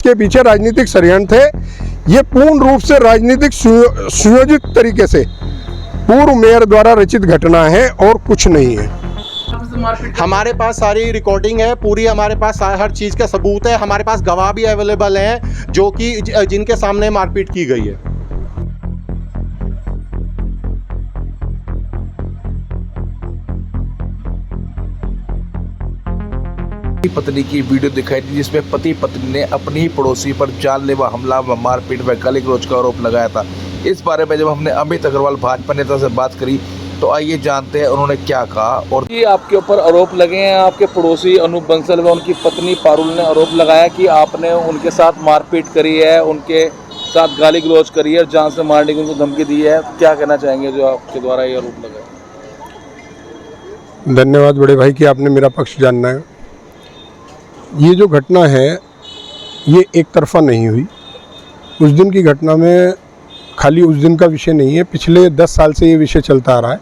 के पीछे राजनीतिक षड्यंत्र है। ये पूर्ण रूप से राजनीतिक सुयोजित तरीके से पूर्व मेयर द्वारा रचित घटना है और कुछ नहीं है। हमारे पास सारी रिकॉर्डिंग है पूरी, हमारे पास हर चीज़ का सबूत है, हमारे पास गवाह भी अवेलेबल हैं जो कि जिनके सामने मारपीट की गई है। पत्नी की वीडियो दिखाई दी जिसमें पति पत्नी ने अपनी ही पड़ोसी पर जानलेवा हमला व मारपीट व गाली गलौज का आरोप लगाया था। इस बारे में जब हमने अमित अग्रवाल भाजपा नेता से बात करी तो आइए जानते हैं उन्होंने क्या कहा। और ये आपके ऊपर आरोप लगे हैं, आपके पड़ोसी अनूप बंसल व उनकी पत्नी पारुल ने आरोप लगाया कि आपने उनके साथ मारपीट करी है, उनके साथ गाली गलौज करी है, जान से मारने की उनको धमकी दी है। क्या कहना चाहेंगे जो आपके द्वारा ये आरोप लगाया? धन्यवाद बड़े भाई कि आपने मेरा पक्ष जानना है। ये जो घटना है ये एक तरफा नहीं हुई। उस दिन की घटना में खाली उस दिन का विषय नहीं है, पिछले 10 साल से ये विषय चलता आ रहा है।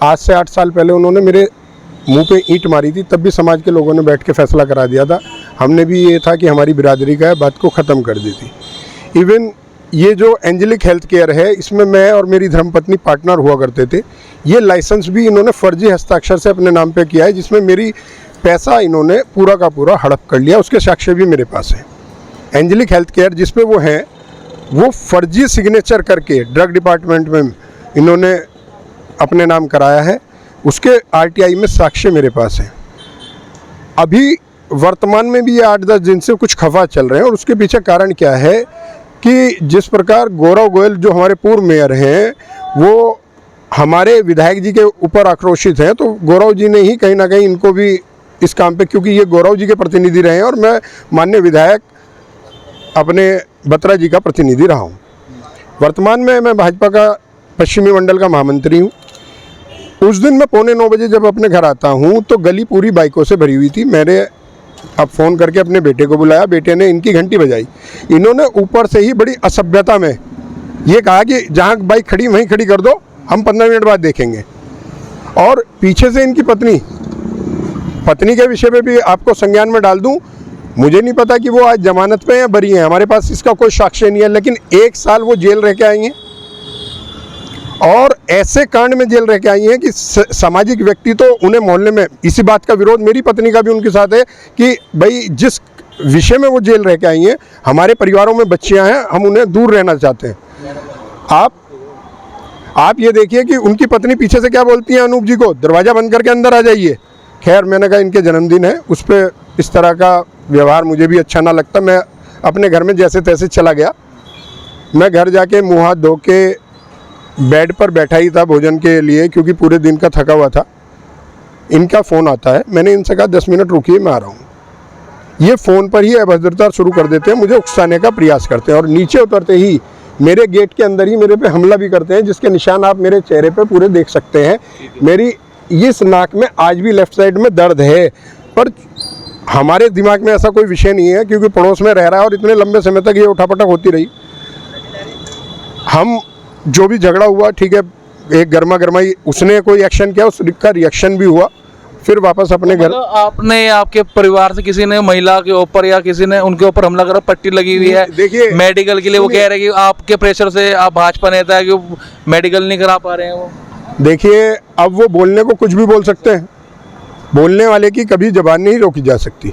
आज से 8 साल पहले उन्होंने मेरे मुंह पे ईंट मारी थी, तब भी समाज के लोगों ने बैठ के फैसला करा दिया था। हमने भी ये था कि हमारी बिरादरी का है, बात को ख़त्म कर दी थी। इवन ये जो एंजेलिक हेल्थ केयर है इसमें मैं और मेरी धर्मपत्नी पार्टनर हुआ करते थे। ये लाइसेंस भी इन्होंने फर्जी हस्ताक्षर से अपने नाम पे किया है, जिसमें मेरी पैसा इन्होंने पूरा का पूरा हड़प कर लिया। उसके साक्ष्य भी मेरे पास हैं। एंजेलिक हेल्थ केयर जिस पे वो हैं वो फर्जी सिग्नेचर करके ड्रग डिपार्टमेंट में इन्होंने अपने नाम कराया है, उसके आरटीआई में साक्ष्य मेरे पास हैं। अभी वर्तमान में भी ये 8-10 दिन से कुछ खफा चल रहे हैं और उसके पीछे कारण क्या है कि जिस प्रकार गौरव गोयल जो हमारे पूर्व मेयर हैं वो हमारे विधायक जी के ऊपर आक्रोशित हैं, तो गौरव जी ने ही कहीं ना कहीं इनको भी इस काम पे, क्योंकि ये गौरव जी के प्रतिनिधि रहे हैं और मैं माननीय विधायक अपने बत्रा जी का प्रतिनिधि रहा हूँ। वर्तमान में मैं भाजपा का पश्चिमी मंडल का महामंत्री हूँ। उस दिन मैं 8:45 बजे जब अपने घर आता हूँ तो गली पूरी बाइकों से भरी हुई थी। मैंने अब फ़ोन करके अपने बेटे को बुलाया, बेटे ने इनकी घंटी बजाई। इन्होंने ऊपर से ही बड़ी असभ्यता में ये कहा कि जहाँ बाइक खड़ी वहीं खड़ी कर दो, हम 15 मिनट बाद देखेंगे। और पीछे से इनकी पत्नी के विषय पे भी आपको संज्ञान में डाल दूं, मुझे नहीं पता कि वो आज जमानत पे हैं या बरी हैं, हमारे पास इसका कोई साक्ष्य नहीं है, लेकिन 1 साल वो जेल रह के आई हैं और ऐसे कांड में जेल रह के आई हैं कि सामाजिक व्यक्ति तो उन्हें मोहल्ले में इसी बात का विरोध मेरी पत्नी का भी उनके साथ है कि भाई जिस विषय में वो जेल रह के आई हैं, हमारे परिवारों में बच्चियाँ हैं, हम उन्हें दूर रहना चाहते हैं। आप ये देखिए कि उनकी पत्नी पीछे से क्या बोलती है अनूप जी को, दरवाज़ा बंद करके अंदर आ जाइए। खैर मैंने कहा इनके जन्मदिन है, उस पर इस तरह का व्यवहार मुझे भी अच्छा ना लगता। मैं अपने घर में जैसे तैसे चला गया। मैं घर जाके मुँह हाथ धो के बेड पर बैठा ही था भोजन के लिए, क्योंकि पूरे दिन का थका हुआ था। इनका फ़ोन आता है, मैंने इनसे कहा 10 मिनट रुकिए मैं आ रहा हूँ। ये फ़ोन पर ही अभद्रता शुरू कर देते हैं, मुझे उकसाने का प्रयास करते हैं और नीचे उतरते ही मेरे गेट के अंदर ही मेरे पे हमला भी करते हैं, जिसके निशान आप मेरे चेहरे पे पूरे देख सकते हैं। मेरी इस नाक में आज भी लेफ़्ट साइड में दर्द है, पर हमारे दिमाग में ऐसा कोई विषय नहीं है क्योंकि पड़ोस में रह रहा है और इतने लंबे समय तक ये उठापटक होती रही। हम जो भी झगड़ा हुआ ठीक है, एक गर्मा गर्माई उसने कोई एक्शन किया, उसका रिएक्शन भी हुआ, फिर वापस अपने घर। आपने आपके परिवार से किसी ने महिला के ऊपर या किसी ने उनके ऊपर हमला करा, पट्टी लगी हुई है देखिए मेडिकल के लिए, वो कह रहे हैं कि आपके प्रेशर से आप भाजपा नेता है कि मेडिकल नहीं करा पा रहे हैं वो। देखिए अब वो बोलने को कुछ भी बोल सकते हैं, बोलने वाले की कभी ज़बान नहीं रोकी जा सकती,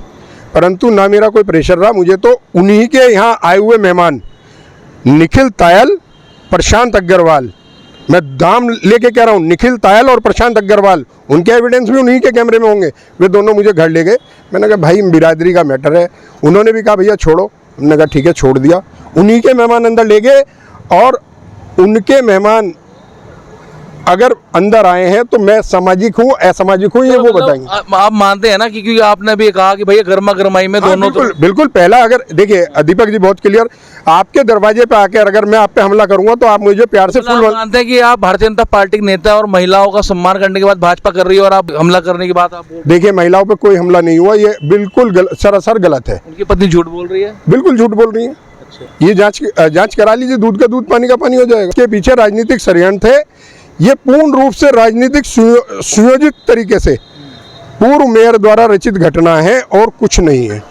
परंतु ना मेरा कोई प्रेशर रहा। मुझे तो उन्हीं के यहाँ आए हुए मेहमान निखिल तायल, प्रशांत अग्रवाल, मैं दाम लेके कह रहा हूँ, निखिल तायल और प्रशांत अग्रवाल, उनके एविडेंस भी उन्हीं के कैमरे में होंगे। वे दोनों मुझे घर ले गए। मैंने कहा भाई बिरादरी का मैटर है। उन्होंने भी कहा भैया छोड़ो, हमने कहा ठीक है छोड़ दिया। उन्हीं के मेहमान अंदर ले गए और उनके मेहमान अगर अंदर आए हैं तो मैं सामाजिक हूँ असामाजिक हूँ ये वो बताएंगे। आप मानते हैं ना कि क्योंकि आपने भी कहा कि भैया गर्मा गर्माई में दोनों बिल्कुल पहला अगर देखिए दीपक जी बहुत क्लियर, आपके दरवाजे पे आकर अगर मैं आप पे हमला करूंगा तो आप मुझे प्यार से फुल मानते हैं कि आप भारतीय जनता पार्टी के नेता और महिलाओं का सम्मान करने के बाद भाजपा कर रही है और आप हमला करने की बात आप देखिए महिलाओं पे कोई हमला नहीं हुआ, ये बिल्कुल सरासर गलत है। उनकी पत्नी झूठ बोल रही है, बिल्कुल झूठ बोल रही है। ये जांच करा लीजिए, दूध का दूध पानी का पानी हो जाएगा। इसके पीछे राजनीतिक षड्यंत्र है। ये पूर्ण रूप से राजनीतिक सुयोजित तरीके से पूर्व मेयर द्वारा रचित घटना है और कुछ नहीं है।